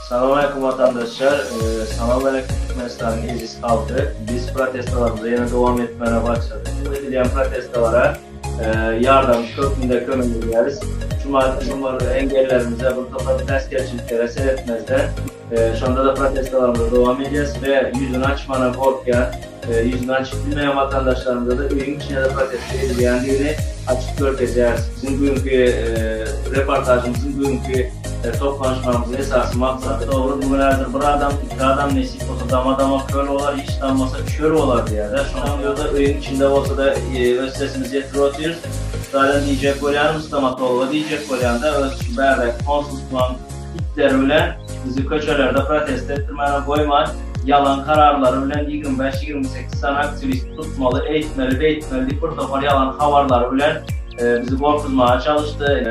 Selamünaleyküm vatandaşlar. Selamünaleyküm Türkmenistan'ın eclis halkı. Biz protestolarımıza yine devam etmeye başladık. Bu edilen protestolara yardım kökünde kömürlüyoruz. Cumhurbaşkanı engellerimize, bu toplantı tezkerçiliklere seyretmezden şu anda da protestolarımıza devam edeceğiz ve yüzünü açmana korkuyan, yüzünü açıp bilmeyen vatandaşlarımıza da öyün içine de protesto edildiğini açık göreceğiz. Bizim bugünkü reportajımızın, bugünkü toplanışmamızın esası maksatı doğru. Bugünlerdir bir adam, iki adam nesip olsa dama kör olar, hiç damlasa kör olar diye de. Şu an da öyün içinde olsa da öz sesimizi yetirotuyoruz. Zaten diyecek olayan Mustamatolva diyecek olayan da öz berdek konsultuan itleri bilen bizi köçelerde protesto ettirmene koymayın. Yalan kararları bilen 25-28 sana aktivist tutmalı, eğitmeli bir protokol yalan havarları bilen bizi korkutmaya çalıştı.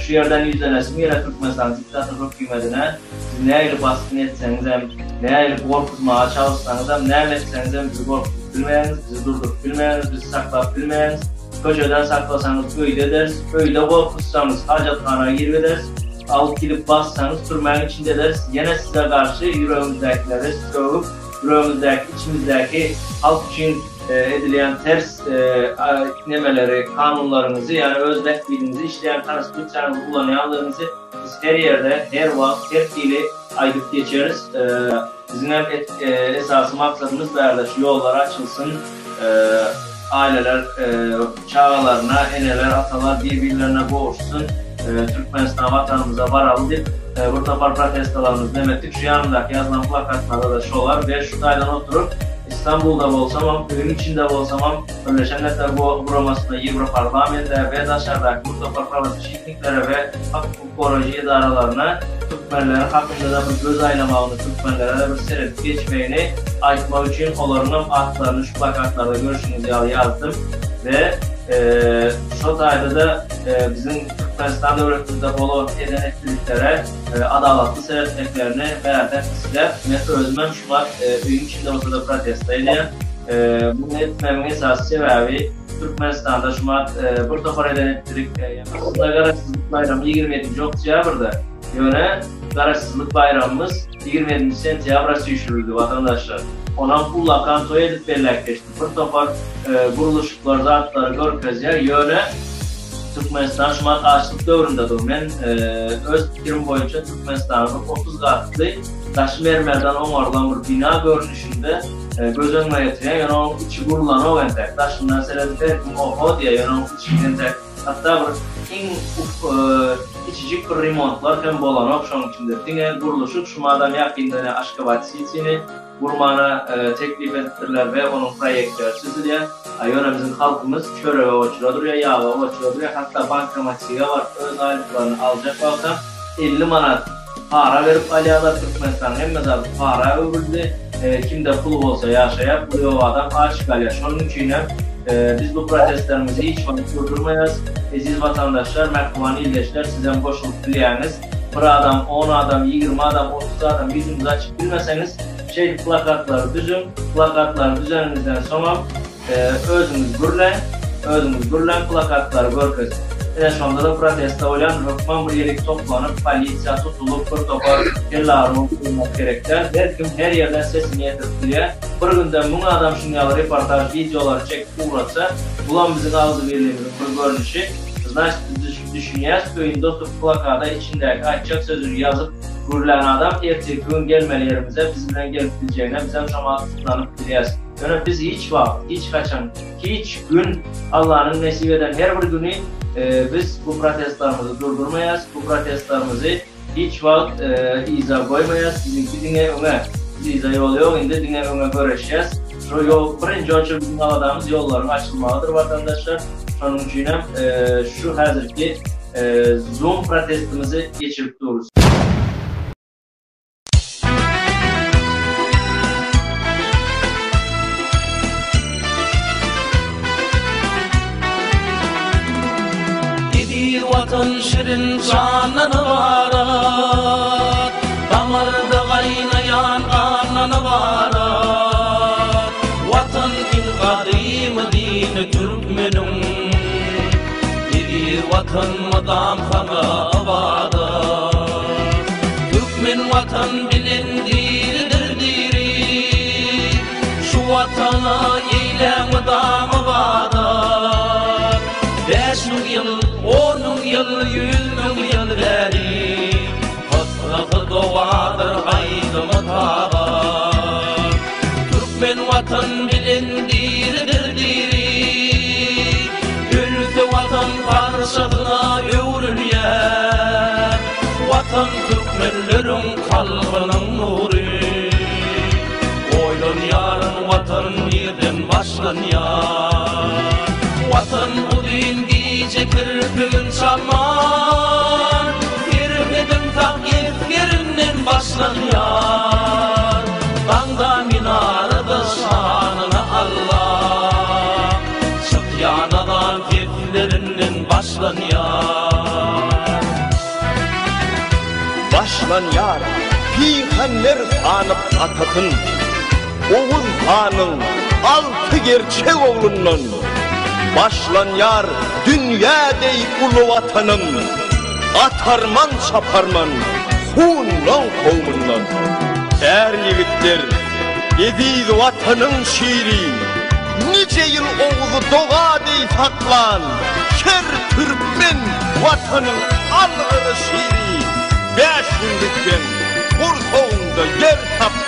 Şu yerden yüzlenesim yine Türkmenistan diktatör hükümetine siz ne ayrı baskın etseniz hem ne ayrı korkutmaya çalışsanız hem ne etseniz hem bizi korkutup bilmeyeniz, bizi durdurup bilmeyeniz, bizi saklayıp bilmeyeniz. Köşeden saklasanız öyle ederiz, öyle korkutsanız hacathanaya girmederiz. Alıp kilip bassanız türmenin içinde deriz. Yine size karşı yüreğimizdekileri sövüp, yüreğimizdeki, içimizdeki halk için edilen ters nemeleri, kanunlarınızı yani özlek bilinizi işleyen konstitüsyonel uygulamalarınızı biz her yerde, her vakit, her fiili aydıp geçeriz. Bizim hem esası maksadımız da şu yollar açılsın. Aileler çağlarına, eneler, atalar birbirlerine boğuşsun. Türkmenistan vatanımıza varalım deyip burada protestolarımızı demettik. Şu yanındaki yazılan plakatlarda da şu var ve şu daydan oturup İstanbul'da olsamam, öyün içinde olsamam, Birleşen Milletler Büroması'nda, Avruparlamento'da ve dışarıdaki Mustafa şirketlere ve hak hukuki idarelerine Türkmenlerin hakkında da bir göz aylamağını, Türkmenlere de bir seyredip geçmeyini aytmak için onların adlarını şu plakatlarda görüşünüzü yazdım ve şu dayda da bizim Türkmenistan devletimizde bol eden etkinliklere adaletli seyretmeklerini verden sizler ve özmem şular öyün içinde olsa da protesto edilen bunu etmemin esası sebebi Türkmenistan'da şumat burada fareden ettirik aslında Garaşsızlık Bayramı 27. Oktyabır'da yöne Garaşsızlık Bayramımız 27. Sentyabr'a süyüşürüldü vatandaşlar. Ondan pulla kantoya edip belirleşti. Protokol kuruluşlukları zatları görkezler yöne Türkmenistan şumat açlık dövründedir. Ben öz fikrim boyunca Türkmenistan'ın 30 katlı taşı mermerden onarılan bir bina görünüşünde göz önüne getiren yani onun içi kurulan o entek. Taşından seyredip oho diye yani onun içi entek. Hatta bir içicik bir remontlar hem bolan okşan içinde. Dine kuruluşuk şumadan yakından Aşkabat silsini kurmana teklif ettirler ve onun proyektör çiziliyor. Yönemizin halkımız köre ve oçura duruyor, yağ ve oçura duruyor. Hatta bankamatiğe var, öz aylıklarını alacak olsa 50 manat para verip alıyorlar Türkmenistan'ın hem mezarı para övüldü. Kimde pulu olsa yaşayıp buluyor o adam aşık alıyor. Şunun için biz bu protestlerimizi hiç vakit durdurmayız. Siz vatandaşlar, merkümani ildeşler sizden koşulup dileyeniz. Bir adam, 10 adam, 20 adam, 30 adam yüzünüzü açıp bilmeseniz plakatları düzün. Plakatları düzeninizden sonra özünüz gürlen plakatları görkez. Şu anda da protesto olan hükman bir yerik toplanıp, polisiya tutulup, protokol yerlerine okunmak gerekler. Her yerden sesini yetirtiliyor. Bir günden bunu adam şimdi alır, reportaj, videolar çekip uğratsa, bulan bizim ağzı birliğimizin bir görünüşü. Biz düşünüyoruz, köyünde oturup plakada içindeki açacak sözünü yazıp gürlen adam, ertesi gün gelmeli yerimize, bizimle gelip gideceğine, bizim şama tutanıp biliyoruz. Yani biz hiç vakit, hiç kaçan, hiç gün Allah'ın nesip eden her bir günü biz bu protestlarımızı durdurmayız, bu protestlarımızı hiç vakit izah koymayız. Bizimki dine öne, biz izah yolu yok, indi dine öne görüşeceğiz. Şu yol, birinci ölçü bizim aladığımız yolların açılmalıdır vatandaşlar. Onun için şu hazırki Zoom protestimizi geçirip dururuz. Vatan şirin canını varat, damarda kaynayan kanını varat. Vatan in kadim din Türkmenum, vatan madam kana varat. Türkmen vatan 5.000 yıl, 10.000 yıl, 100.000 yıl beri Kıtlığı doğadır gaydımı tağa Türkmen vatan bilindirdir diri Ülke vatan karşıdına övrülýär Vatan Türkmenlerin kalbinin nuri Oylun yarın vatan yerden başlanýar Vatan bu din giyce kirpigin çalman Kirpigin tak yerinden başlanýar Dağda minarada şanına Allah Çıkyanadan keflerinden başlanýar Başlanýar peygamber sanıp atatın Oğuz hanın 6 gerçek oğlundan Başlanýar dünya dey ulu vatanın Atarman çaparman hundan kovmundan Är yigitler ediz vatanın şiiri Nice yıl Oğuz'u doğa dey saklan Şer Türkmen vatanın algırı şiiri 5 günlükten Kursoğunda yer tap